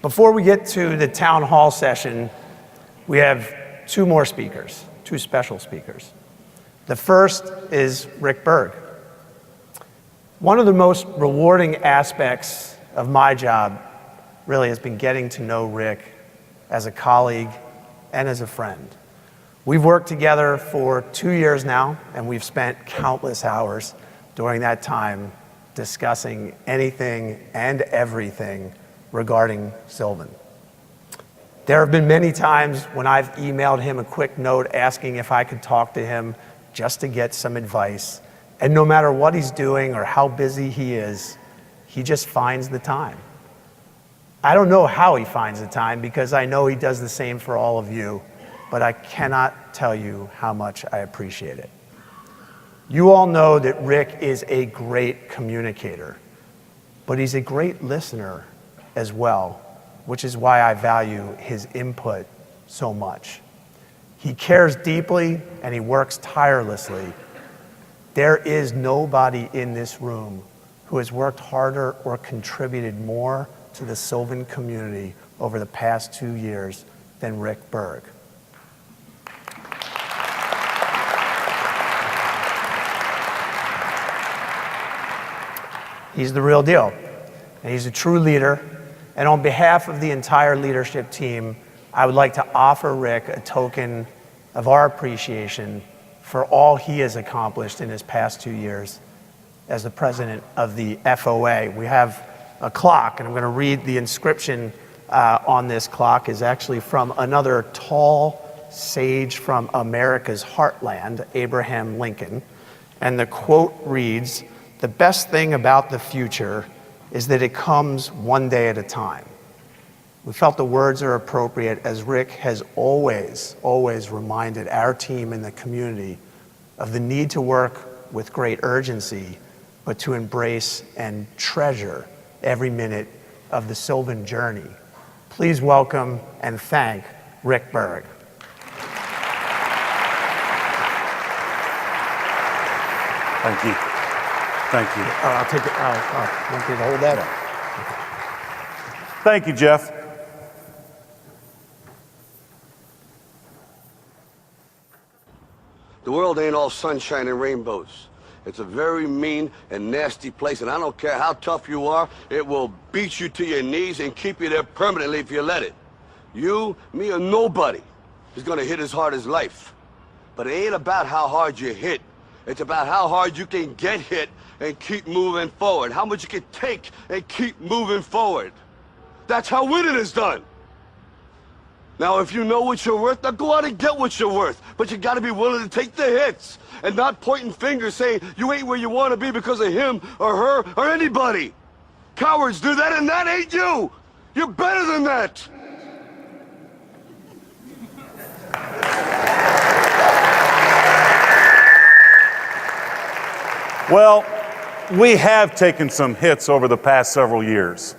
Before we get to the town hall session, we have two more speakers, two special speakers. The first is Rick Berg. One of the most rewarding aspects of my job really has been getting to know Rick as a colleague and as a friend. We've worked together for 2 years now, and we've spent countless hours during that time discussing anything and everything regarding Sylvan. There have been many times when I've emailed him a quick note asking if I could talk to him just to get some advice. And no matter what he's doing or how busy he is, he just finds the time. I don't know how he finds the time because I know he does the same for all of you, but I cannot tell you how much I appreciate it. You all know that Rick is a great communicator, but he's a great listener as well, which is why I value his input so much. He cares deeply and he works tirelessly. There is nobody in this room who has worked harder or contributed more to the Sylvan community over the past 2 years than Rick Berg. He's the real deal, and he's a true leader. And on behalf of the entire leadership team, I would like to offer Rick a token of our appreciation for all he has accomplished in his past 2 years as the president of the FOA. We have a clock, and I'm going to read the inscription on this clock is actually from another tall sage from America's heartland, Abraham Lincoln. And the quote reads, "The best thing about the future is that it comes one day at a time." We felt the words are appropriate as Rick has always reminded our team and the community of the need to work with great urgency, but to embrace and treasure every minute of the Sylvan journey. Please welcome and thank Rick Berg. Thank you. Thank you. I'll take it. Want you to hold that? Yeah. Thank you, Jeff. The world ain't all sunshine and rainbows. It's a very mean and nasty place, and I don't care how tough you are, it will beat you to your knees and keep you there permanently if you let it. You, me, or nobody is gonna hit as hard as life. But it ain't about how hard you hit. It's about how hard you can get hit and keep moving forward. How much you can take and keep moving forward. That's how winning is done. Now, if you know what you're worth, now go out and get what you're worth. But you gotta be willing to take the hits and not pointing fingers saying you ain't where you wanna be because of him or her or anybody. Cowards do that, and that ain't you. You're better than that. Well, we have taken some hits over the past several years,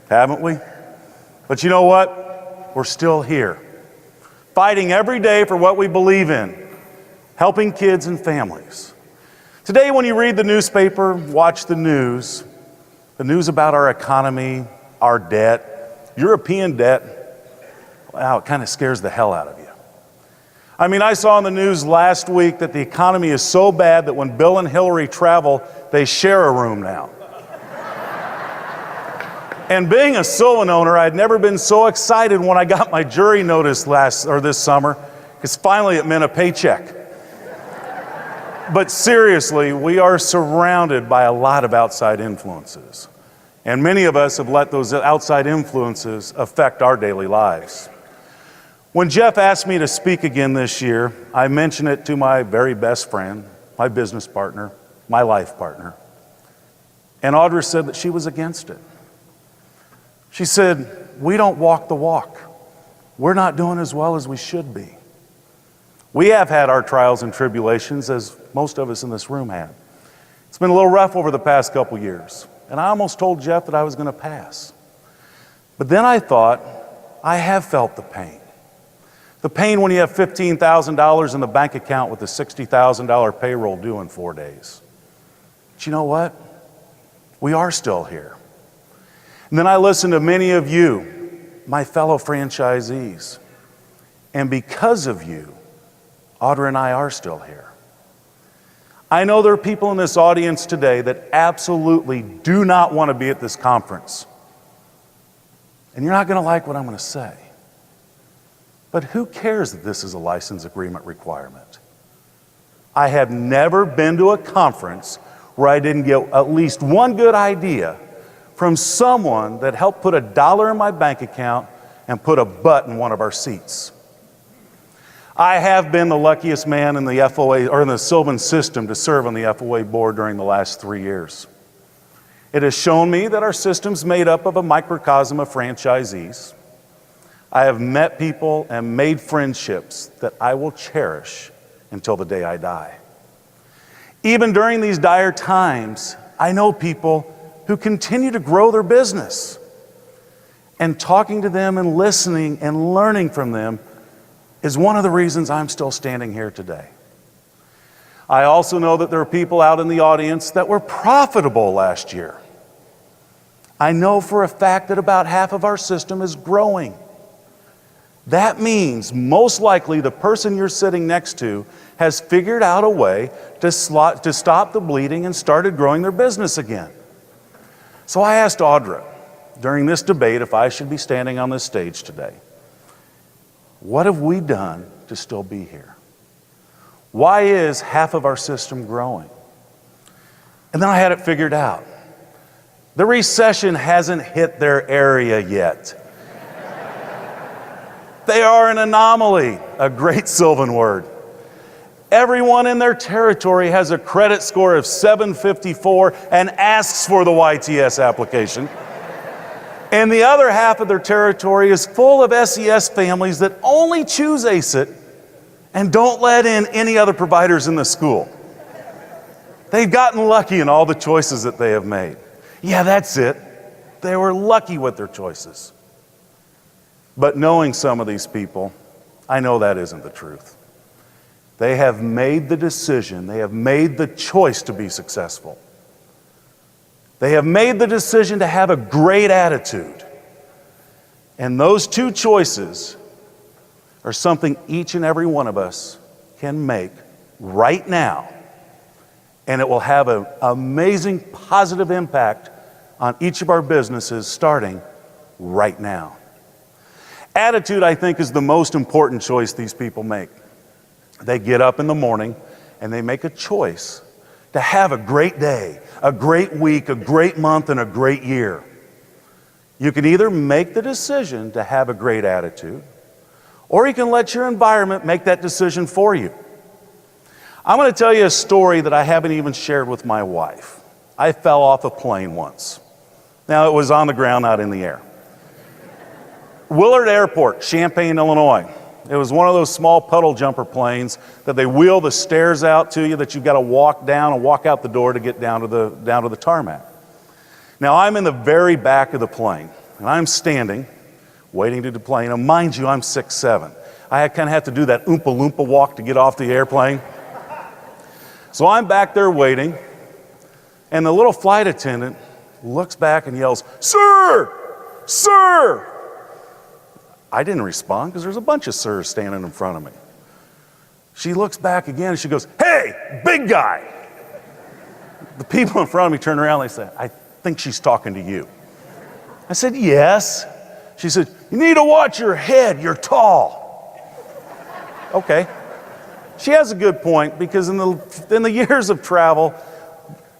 haven't we? But you know what? We're still here, fighting every day for what we believe in, helping kids and families. Today, when you read the newspaper, watch the news about our economy, our debt, European debt, wow, it kind of scares the hell out of you. I mean, I saw in the news last week that the economy is so bad that when Bill and Hillary travel, they share a room now. And being a Sylvan owner, I'd never been so excited when I got my jury notice this summer, because finally it meant a paycheck. But seriously, we are surrounded by a lot of outside influences. And many of us have let those outside influences affect our daily lives. When Jeff asked me to speak again this year, I mentioned it to my very best friend, my business partner, my life partner. And Audra said that she was against it. She said, "We don't walk the walk. We're not doing as well as we should be." We have had our trials and tribulations, as most of us in this room have. It's been a little rough over the past couple years, and I almost told Jeff that I was going to pass. But then I thought, I have felt the pain. The pain when you have $15,000 in the bank account with a $60,000 payroll due in 4 days. But you know what? We are still here. And then I listened to many of you my fellow franchisees. And because of you, Audra and I are still here. I know there are people in this audience today that absolutely do not want to be at this conference. And you're not going to like what I'm going to say. But who cares that this is a license agreement requirement? I have never been to a conference where I didn't get at least one good idea from someone that helped put $1 in my bank account and put a butt in one of our seats. I have been the luckiest man in the FOA or in the Sylvan system to serve on the FOA board during the last 3 years. It has shown me that our system's made up of a microcosm of franchisees. I have met people and made friendships that I will cherish until the day I die. Even during these dire times, I know people who continue to grow their business. And talking to them and listening and learning from them is one of the reasons I'm still standing here today. I also know that there are people out in the audience that were profitable last year. I know for a fact that about half of our system is growing. That means most likely the person you're sitting next to has figured out a way to stop the bleeding and started growing their business again. So I asked Audra during this debate if I should be standing on this stage today. What have we done to still be here? Why is half of our system growing? And then I had it figured out. The recession hasn't hit their area yet. They are an anomaly, a great Sylvan word. Everyone in their territory has a credit score of 754 and asks for the YTS application. And the other half of their territory is full of SES families that only choose ACET and don't let in any other providers in the school. They've gotten lucky in all the choices that they have made. Yeah, that's it. They were lucky with their choices. But knowing some of these people, I know that isn't the truth. They have made the decision, they have made the choice to be successful. They have made the decision to have a great attitude. And those two choices are something each and every one of us can make right now. And it will have an amazing positive impact on each of our businesses starting right now. Attitude, I think, is the most important choice these people make. They get up in the morning and they make a choice to have a great day, a great week, a great month, and a great year. You can either make the decision to have a great attitude, or you can let your environment make that decision for you. I'm going to tell you a story that I haven't even shared with my wife. I fell off a plane once. Now, it was on the ground, not in the air. Willard Airport, Champaign, Illinois. It was one of those small puddle jumper planes that they wheel the stairs out to you that you've got to walk down and walk out the door to get down to the tarmac. Now, I'm in the very back of the plane, and I'm standing, waiting to deplane. And mind you, I'm 6'7". I kind of have to do that Oompa Loompa walk to get off the airplane. So I'm back there waiting, and the little flight attendant looks back and yells, "Sir! Sir!" I didn't respond because there's a bunch of sirs standing in front of me. She looks back again and she goes, "Hey, big guy!" The people in front of me turn around and they say, "I think she's talking to you." I said, "Yes." She said, "You need to watch your head, you're tall." Okay. She has a good point because in the years of travel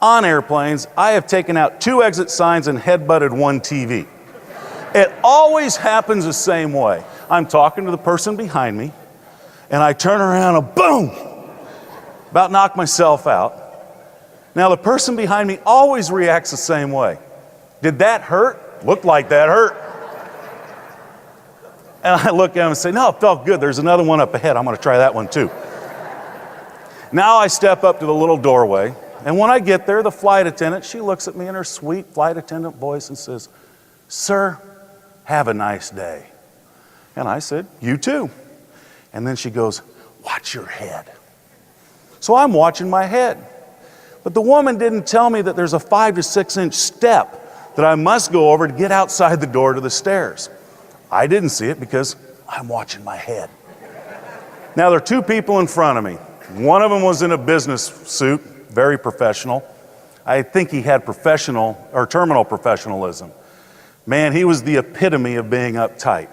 on airplanes, I have taken out 2 exit signs and headbutted 1 TV. It always happens the same way. I'm talking to the person behind me, and I turn around and boom, about knock myself out. Now, the person behind me always reacts the same way. Did that hurt? Looked like that hurt. And I look at him and say, "No, it felt good. There's another one up ahead. I'm going to try that one too." Now I step up to the little doorway, and when I get there, the flight attendant, she looks at me in her sweet flight attendant voice and says, "Sir, have a nice day." And I said, "You too." And then she goes, "Watch your head." So I'm watching my head. But the woman didn't tell me that there's a 5 to 6 inch step that I must go over to get outside the door to the stairs. I didn't see it because I'm watching my head. Now, there are two people in front of me. One of them was in a business suit, very professional. I think he had professional or terminal professionalism. Man, he was the epitome of being uptight.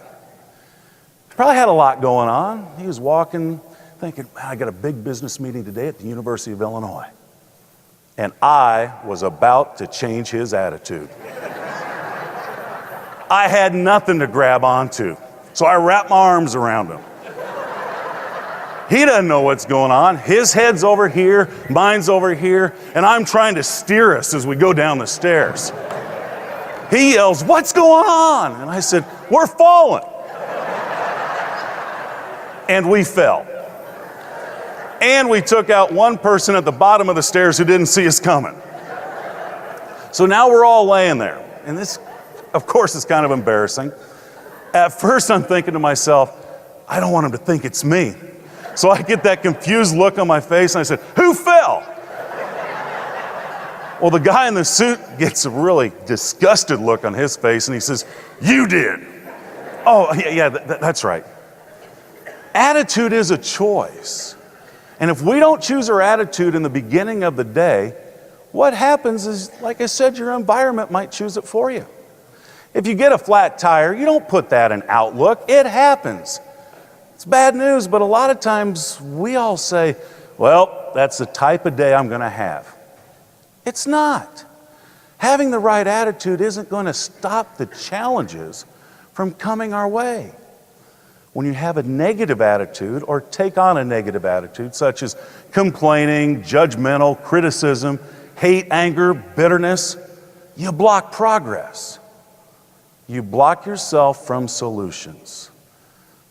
Probably had a lot going on. He was walking, thinking, man, I got a big business meeting today at the University of Illinois. And I was about to change his attitude. I had nothing to grab onto, so I wrapped my arms around him. He doesn't know what's going on. His head's over here, mine's over here, and I'm trying to steer us as we go down the stairs. He yells, "What's going on?" And I said, "We're falling." And we fell. And we took out one person at the bottom of the stairs who didn't see us coming. So now we're all laying there. And this, of course, is kind of embarrassing. At first, I'm thinking to myself, I don't want him to think it's me. So I get that confused look on my face, and I said, "Who fell?" Well, the guy in the suit gets a really disgusted look on his face, and he says, "You did." Oh, yeah, that's right. Attitude is a choice. And if we don't choose our attitude in the beginning of the day, what happens is, like I said, your environment might choose it for you. If you get a flat tire, you don't put that in Outlook. It happens. It's bad news, but a lot of times we all say, well, that's the type of day I'm going to have. It's not. Having the right attitude isn't going to stop the challenges from coming our way. When you have a negative attitude or take on a negative attitude, such as complaining, judgmental, criticism, hate, anger, bitterness, you block progress. You block yourself from solutions.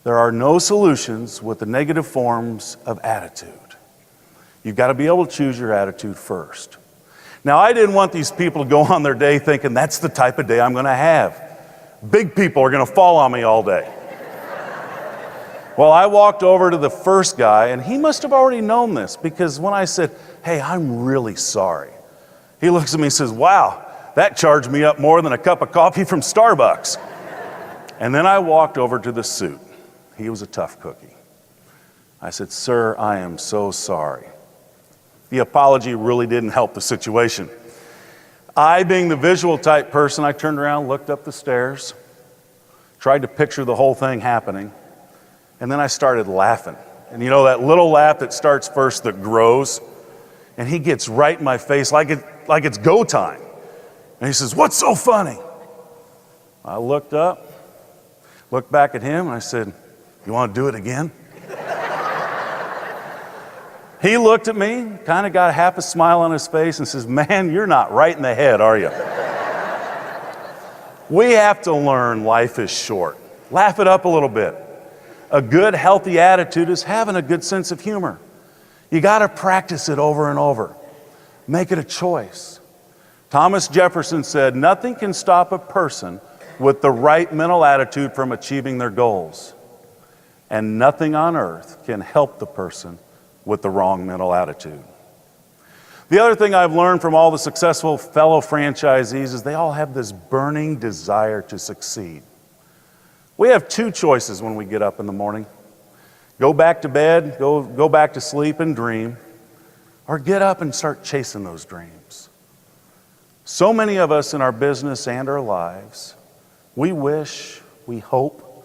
There are no solutions with the negative forms of attitude. You've got to be able to choose your attitude first. Now, I didn't want these people to go on their day thinking that's the type of day I'm going to have. Big people are going to fall on me all day. Well, I walked over to the first guy, and he must have already known this, because when I said, "Hey, I'm really sorry," he looks at me and says, "Wow, that charged me up more than a cup of coffee from Starbucks." And then I walked over to the suit. He was a tough cookie. I said, "Sir, I am so sorry." The apology really didn't help the situation. I, being the visual type person, I turned around, looked up the stairs, tried to picture the whole thing happening, and then I started laughing. And you know that little laugh that starts first that grows? And he gets right in my face like it's go time. And he says, "What's so funny?" I looked up, looked back at him, and I said, "You want to do it again?" He looked at me, kind of got half a smile on his face, and says, "Man, you're not right in the head, are you?" We have to learn life is short. Laugh it up a little bit. A good, healthy attitude is having a good sense of humor. You got to practice it over and over. Make it a choice. Thomas Jefferson said, "Nothing can stop a person with the right mental attitude from achieving their goals. And nothing on earth can help the person with the wrong mental attitude." The other thing I've learned from all the successful fellow franchisees is they all have this burning desire to succeed. We have two choices when we get up in the morning. Go back to bed, go back to sleep and dream, or get up and start chasing those dreams. So many of us in our business and our lives, we wish, we hope,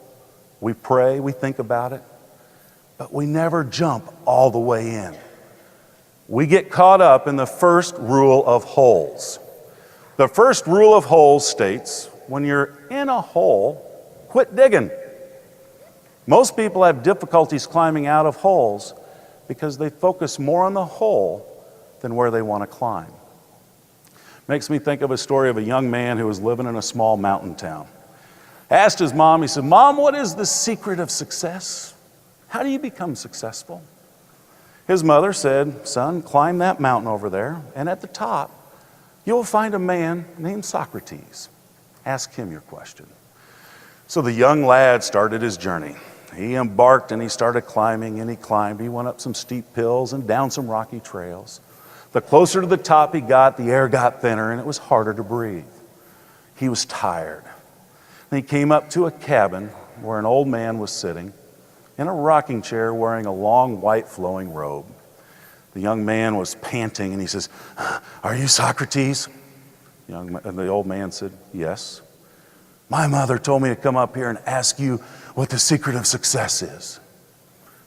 we pray, we think about it, but we never jump all the way in. We get caught up in the first rule of holes. The first rule of holes states, when you're in a hole, quit digging. Most people have difficulties climbing out of holes because they focus more on the hole than where they want to climb. Makes me think of a story of a young man who was living in a small mountain town. Asked his mom, he said, "Mom, what is the secret of success? How do you become successful?" His mother said, "Son, climb that mountain over there, and at the top, you'll find a man named Socrates. Ask him your question." So the young lad started his journey. He embarked and he started climbing, and he climbed. He went up some steep hills and down some rocky trails. The closer to the top he got, the air got thinner and it was harder to breathe. He was tired. And he came up to a cabin where an old man was sitting in a rocking chair wearing a long white flowing robe. The young man was panting and he says, "Are you Socrates?" The old man said, "Yes." "My mother told me to come up here and ask you what the secret of success is."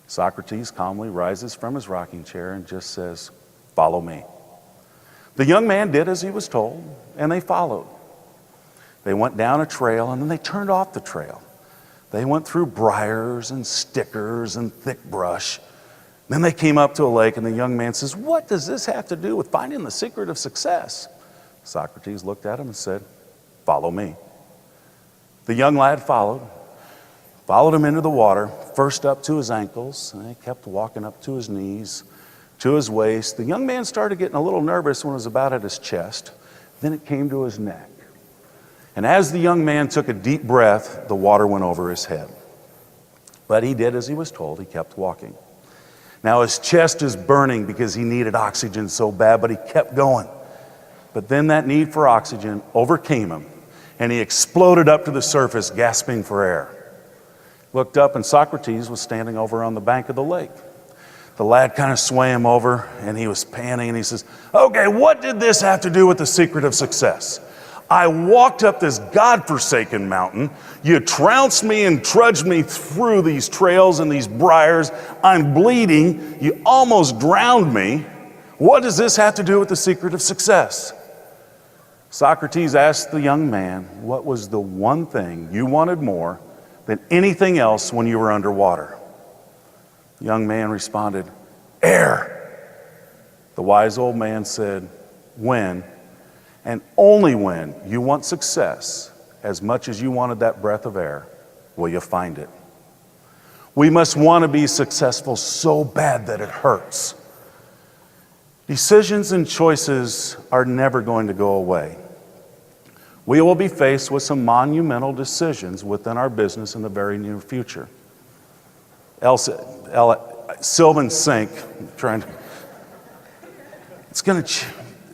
Socrates calmly rises from his rocking chair and just says, "Follow me." The young man did as he was told, and they followed. They went down a trail and then they turned off the trail. They went through briars and stickers and thick brush. Then they came up to a lake and the young man says, "What does this have to do with finding the secret of success?" Socrates looked at him and said, "Follow me." The young lad followed him into the water, first up to his ankles, and he kept walking up to his knees, to his waist. The young man started getting a little nervous when it was about at his chest. Then it came to his neck. And as the young man took a deep breath, the water went over his head. But he did as he was told. He kept walking. Now his chest is burning because he needed oxygen so bad, but he kept going. But then that need for oxygen overcame him, and he exploded up to the surface, gasping for air. Looked up, and Socrates was standing over on the bank of the lake. The lad kind of swam over, and he was panting, and he says, "Okay, what did this have to do with the secret of success? I walked up this godforsaken mountain. You trounced me and trudged me through these trails and these briars. I'm bleeding. You almost drowned me. What does this have to do with the secret of success?" Socrates asked the young man, "What was the one thing you wanted more than anything else when you were underwater?" The young man responded, "Air." The wise old man said, "When, and only when, you want success as much as you wanted that breath of air, will you find it." We must want to be successful so bad that it hurts. Decisions and choices are never going to go away. We will be faced with some monumental decisions within our business in the very near future. Sylvan sink,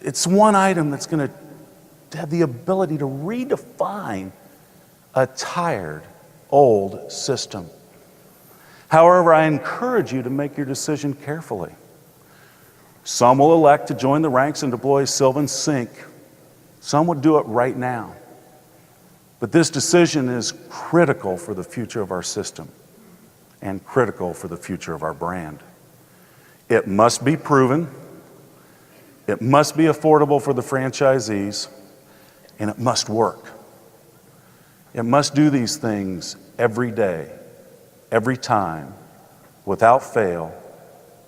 it's one item that's going to have the ability to redefine a tired, old system. However, I encourage you to make your decision carefully. Some will elect to join the ranks and deploy Sylvan sink. Some would do it right now. But this decision is critical for the future of our system and critical for the future of our brand. It must be proven, it must be affordable for the franchisees, and it must work. It must do these things every day, every time, without fail,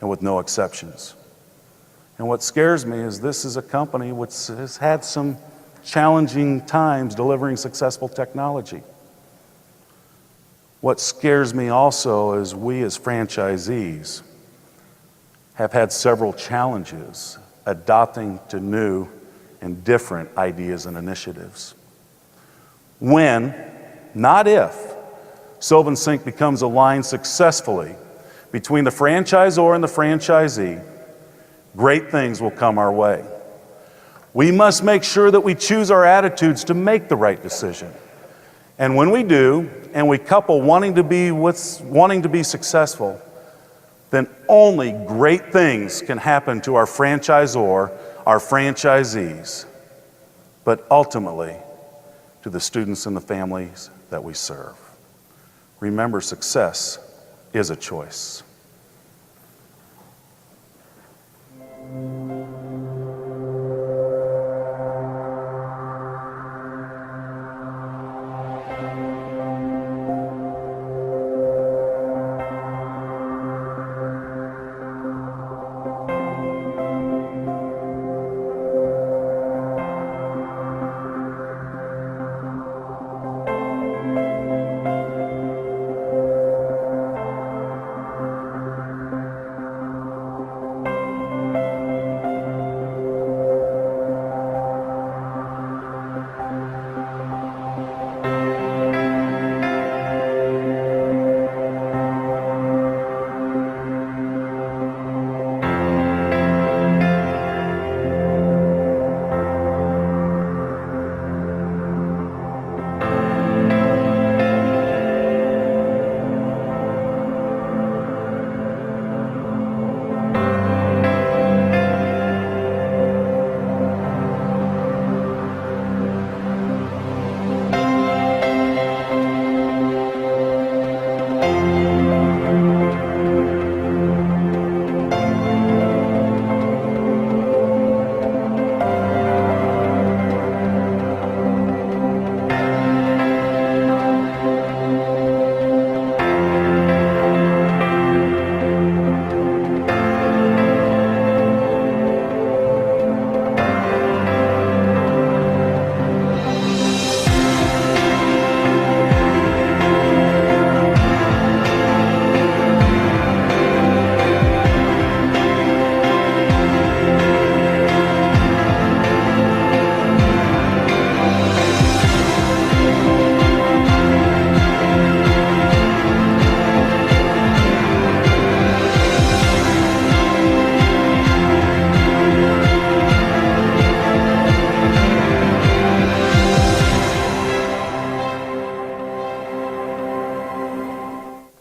and with no exceptions. And what scares me is this is a company which has had some challenging times delivering successful technology. What scares me also is we as franchisees have had several challenges adopting to new and different ideas and initiatives. When, not if, Sylvan Sync becomes aligned successfully between the franchisor and the franchisee, great things will come our way. We must make sure that we choose our attitudes to make the right decision. And when we do, and we couple wanting to be successful, then only great things can happen to our franchisor, our franchisees, but ultimately to the students and the families that we serve. Remember, success is a choice.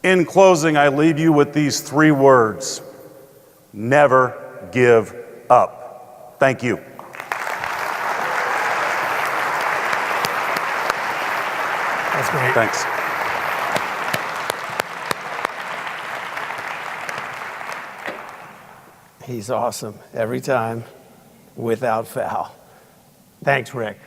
In closing, I leave you with these 3 words: never give up. Thank you. That's great. Thanks. He's awesome every time, without foul. Thanks, Rick.